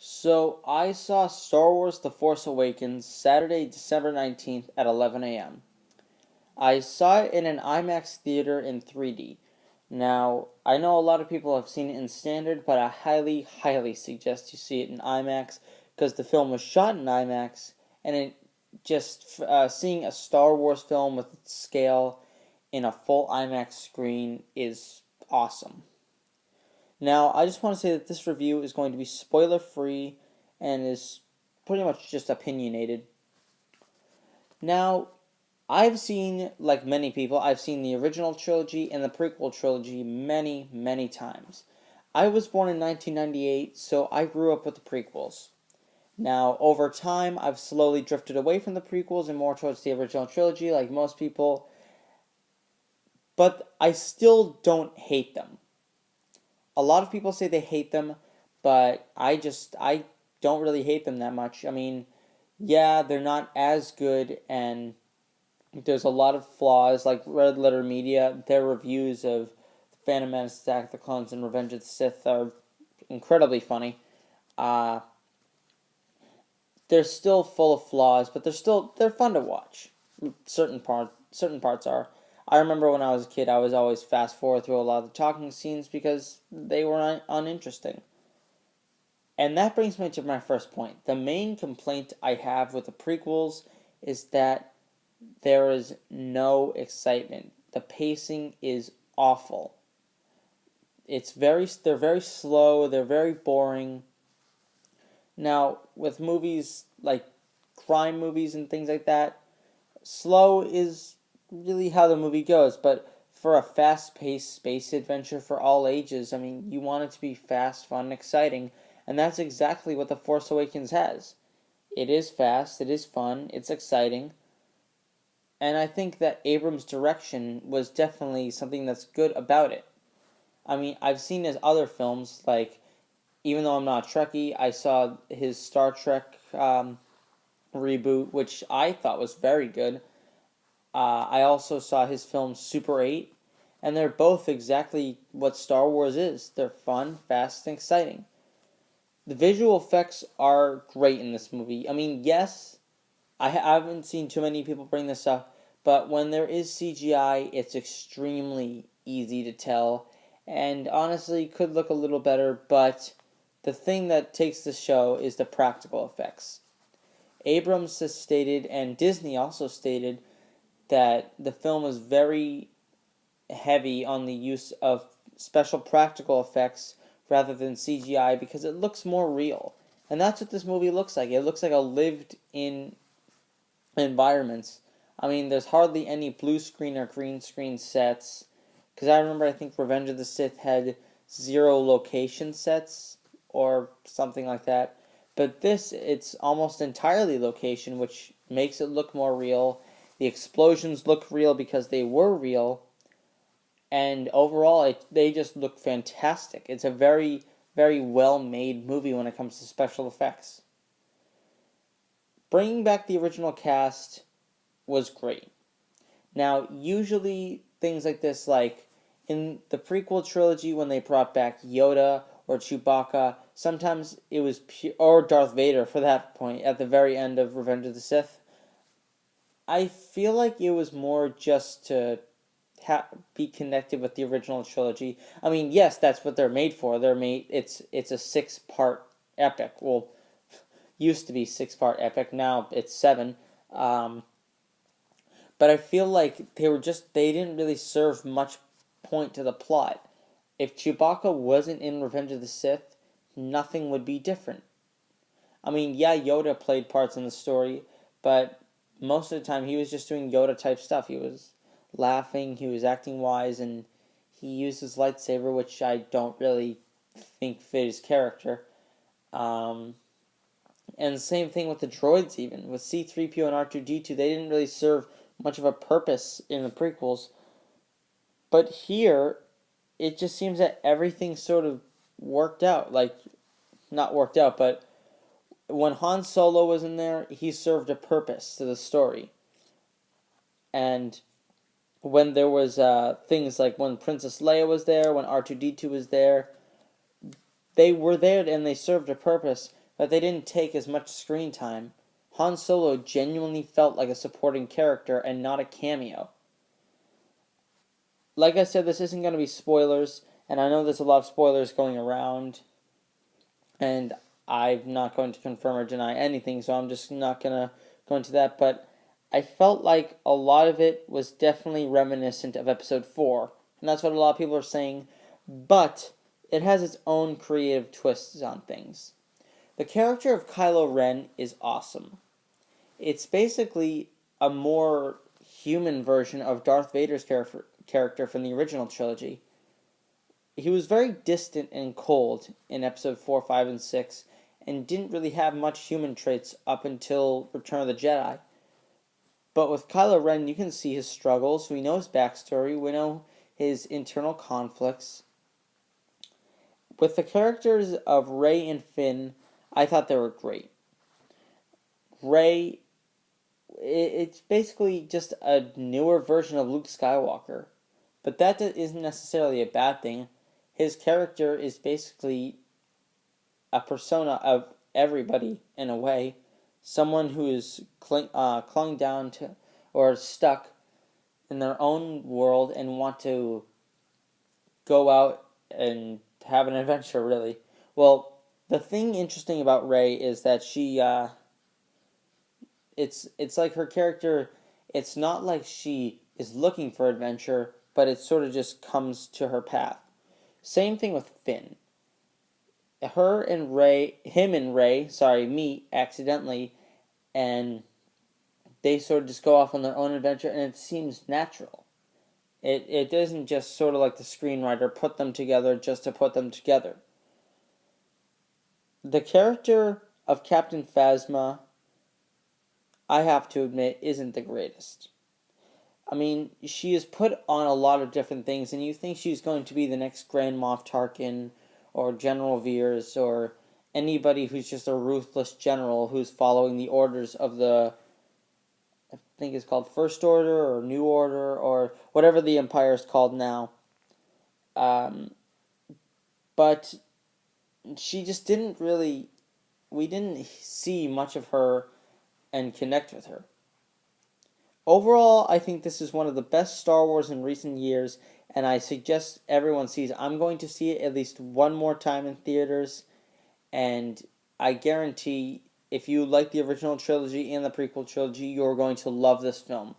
So I saw Star Wars The Force Awakens Saturday, December 19th at 11 a.m. I saw it in an IMAX theater in 3D. Now, I know a lot of people have seen it in standard, but I highly suggest you see it in IMAX because the film was shot in IMAX and it just seeing a Star Wars film with its scale in a full IMAX screen is awesome. Now, I just want to say that this review is going to be spoiler free and is pretty much just opinionated. Now, I've seen, like many people, I've seen the original trilogy and the prequel trilogy many times. I was born in 1998, so I grew up with the prequels. Now, over time, I've slowly drifted away from the prequels and more towards the original trilogy, like most people, but I still don't hate them. A lot of people say they hate them, but I don't really hate them that much. I mean, yeah, they're not as good, and there's a lot of flaws. Like Red Letter Media, their reviews of Phantom Menace, Attack of the Clones, and Revenge of the Sith are incredibly funny. Uh, they're still full of flaws, but they're fun to watch. Certain parts are. I remember when I was a kid, I was always fast forward through a lot of the talking scenes because they were uninteresting. And that brings me to my first point. The main complaint I have with the prequels is that there is no excitement. The pacing is awful. They're very slow, they're very boring. Now, with movies like crime movies and things like that, slow is really how the movie goes, but for a fast-paced space adventure for all ages, I mean, you want it to be fast, fun, exciting, and that's exactly what The Force Awakens has. It is fast, it is fun, it's exciting, and I think that Abrams' direction was definitely something that's good about it. I mean, I've seen his other films, like, even though I'm not a Trekkie, I saw his Star Trek reboot, which I thought was very good. I also saw his film Super 8, and they're both exactly what Star Wars is. They're fun, fast, and exciting. The visual effects are great in this movie. I mean, yes, I haven't seen too many people bring this up, but when there is CGI, it's extremely easy to tell, and honestly, could look a little better, but the thing that takes the show is the practical effects. Abrams has stated, and Disney also stated, that the film is very heavy on the use of special practical effects rather than CGI because it looks more real. And that's what this movie looks like. It looks like a lived in environments. I mean, there's hardly any blue screen or green screen sets. Because I remember, I think Revenge of the Sith had 0 location sets or something like that. But this, it's almost entirely location, which makes it look more real. The explosions look real because they were real. And overall, they just look fantastic. It's a very well made movie when it comes to special effects. Bringing back the original cast was great. Now, usually things like this, like in the prequel trilogy when they brought back Yoda or Chewbacca, sometimes it was or Darth Vader for that point at the very end of Revenge of the Sith. I feel like it was more just to be connected with the original trilogy. I mean, yes, that's what they're made for. They're made. It's a 6-part epic. Well, used to be 6-part epic. Now it's 7. But I feel like they didn't really serve much point to the plot. If Chewbacca wasn't in Revenge of the Sith, nothing would be different. I mean, yeah, Yoda played parts in the story, but most of the time he was just doing Yoda type stuff. He was laughing, he was acting wise, and he used his lightsaber, which I don't really think fit his character. And the same thing with the droids, even. With C-3PO and R2-D2, they didn't really serve much of a purpose in the prequels. But here, it just seems that everything sort of worked out. Like, not worked out, but when Han Solo was in there, he served a purpose to the story. And when there was things like when Princess Leia was there, when R2-D2 was there, they were there and they served a purpose. that they didn't take as much screen time. Han Solo genuinely felt like a supporting character and not a cameo. Like I said, this isn't going to be spoilers, and I know there's a lot of spoilers going around, and I'm not going to confirm or deny anything, so I'm just not going to go into that, but I felt like a lot of it was definitely reminiscent of Episode 4, and that's what a lot of people are saying, but it has its own creative twists on things. The character of Kylo Ren is awesome. It's basically a more human version of Darth Vader's character from the original trilogy. He was very distant and cold in Episode 4, 5, and 6, and didn't really have much human traits up until Return of the Jedi. But with Kylo Ren, you can see his struggles. We know his backstory. We know his internal conflicts. With the characters of Rey and Finn, I thought they were great. Rey, it's basically just a newer version of Luke Skywalker. But that isn't necessarily a bad thing. His character is basically a persona of everybody, in a way. Someone who is clung down to or stuck in their own world and want to go out and have an adventure, really. Well, the thing interesting about Rey is that she, it's like her character, it's not like she is looking for adventure, but it sort of just comes to her path. Same thing with Finn. Him and Rey, meet accidentally, and they sort of just go off on their own adventure, and it seems natural. It doesn't just sort of like the screenwriter put them together just to put them together. The character of Captain Phasma, I have to admit, isn't the greatest. I mean, she is put on a lot of different things, and you think she's going to be the next Grand Moff Tarkin, or General Veers, or anybody who's just a ruthless general who's following the orders of the, I think it's called First Order, or New Order, or whatever the Empire is called now. But she just we didn't see much of her and connect with her. Overall, I think this is one of the best Star Wars in recent years, and I suggest everyone sees it. I'm going to see it at least one more time in theaters, and I guarantee if you like the original trilogy and the prequel trilogy, you're going to love this film.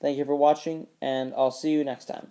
Thank you for watching, and I'll see you next time.